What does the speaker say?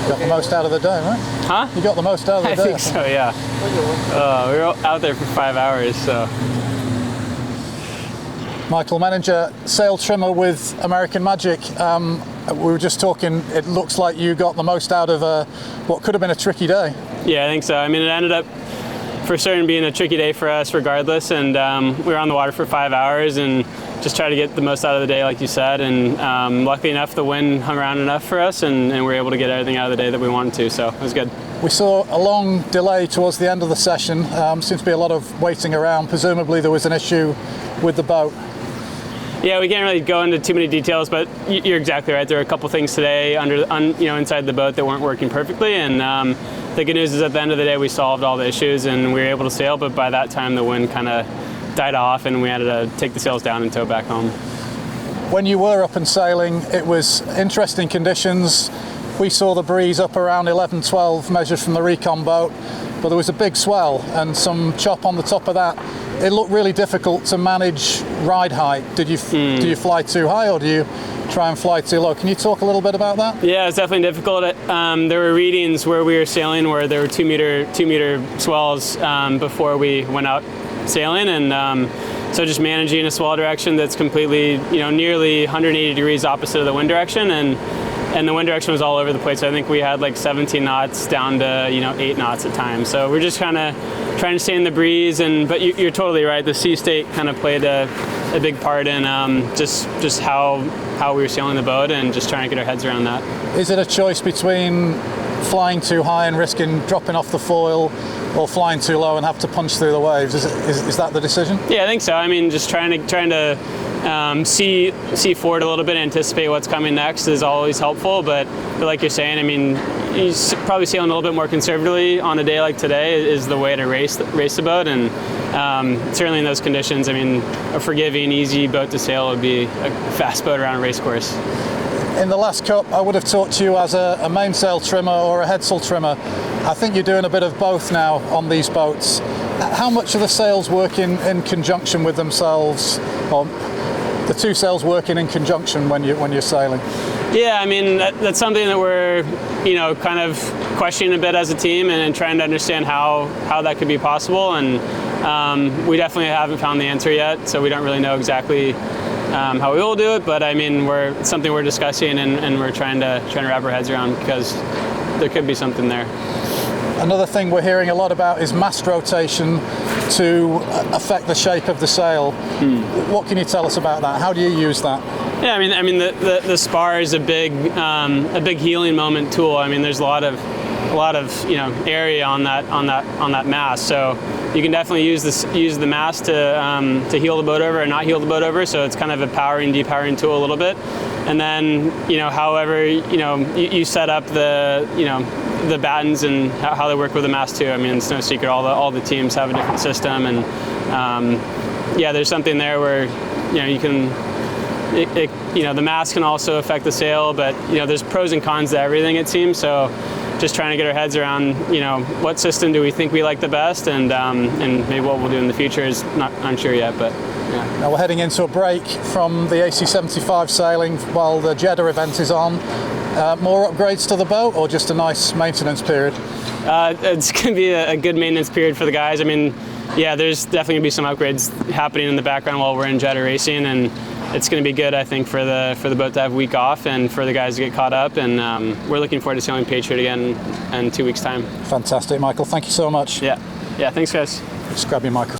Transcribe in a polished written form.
Got the most out of the day, right? Huh? You got the most out of the day. I think so, yeah. We were out there for 5 hours, so. Michael Meninger, sail trimmer with American Magic. We were just talking, it looks like you got the most out of what could have been a tricky day. Yeah, I think so. I mean, it ended up for certain being a tricky day for us regardless, and we were on the water for 5 hours and just tried to get the most out of the day, like you said, and luckily enough the wind hung around enough for us, and we were able to get everything out of the day that we wanted to, so it was good. We saw a long delay towards the end of the session. Seems to be a lot of waiting around. Presumably there was an issue with the boat. Yeah, we can't really go into too many details, but you're exactly right. There were a couple things today inside the boat that weren't working perfectly, and the good news is at the end of the day we solved all the issues and we were able to sail, but by that time the wind kind of died off and we had to take the sails down and tow back home. When you were up and sailing, it was interesting conditions. We saw the breeze up around 11-12 measured from the recon boat, but there was a big swell and some chop on the top of that. It looked really difficult to manage ride height. Do you fly too high or do you try and fly too low? Can you talk a little bit about that? Yeah, it's definitely difficult. There were readings where we were sailing where there were 2 meter swells before we went out sailing, and so just managing a swell direction that's completely, nearly 180 degrees opposite of the wind direction, and the wind direction was all over the place. So I think we had like 17 knots down to 8 knots at times. So we're just kind of trying to stay in the breeze, but you're totally right. The sea state kind of played a big part in just how we were sailing the boat and just trying to get our heads around that. Is it a choice between flying too high and risking dropping off the foil, or flying too low and have to punch through the waves? Is that the decision? Yeah, I think so. I mean, just trying to see forward a little bit, anticipate what's coming next is always helpful. But like you're saying, I mean, you probably sailing a little bit more conservatively on a day like today is the way to race the boat. And certainly in those conditions, I mean, a forgiving, easy boat to sail would be a fast boat around a race course. In the last cup, I would have talked to you as a mainsail trimmer or a headsail trimmer. I think you're doing a bit of both now on these boats. How much of the sails work in conjunction with themselves, or the two sails working in conjunction when you're sailing? Yeah, I mean, that's something that we're, kind of questioning a bit as a team and trying to understand how that could be possible. And we definitely haven't found the answer yet, so we don't really know exactly how we will do it. But I mean, it's something we're discussing and we're trying to wrap our heads around, because there could be something there. Another thing we're hearing a lot about is mast rotation to affect the shape of the sail. What can you tell us about that? How do you use that? Yeah, I mean the spar is a big healing moment tool. I mean, there's a lot of area on that mast, so you can definitely use the mast to heal the boat over and not heal the boat over. So it's kind of a depowering tool a little bit. And then however you set up the battens and how they work with the mast too. I mean, it's no secret all the teams have a different system, and yeah, there's something there where you can. The mast can also affect the sail, but there's pros and cons to everything, it seems. So just trying to get our heads around what system do we think we like the best, and maybe what we'll do in the future is not unsure yet, but yeah. Now we're heading into a break from the AC75 sailing while the Jeddah event is on. More upgrades to the boat, or just a nice maintenance period? It's going to be a good maintenance period for the guys. I mean, yeah, there's definitely going to be some upgrades happening in the background while we're in Jeddah racing, and it's going to be good, I think, for the boat to have a week off and for the guys to get caught up. And we're looking forward to sailing Patriot again in 2 weeks' time. Fantastic, Michael. Thank you so much. Yeah. Thanks, guys. Just grab your microphone.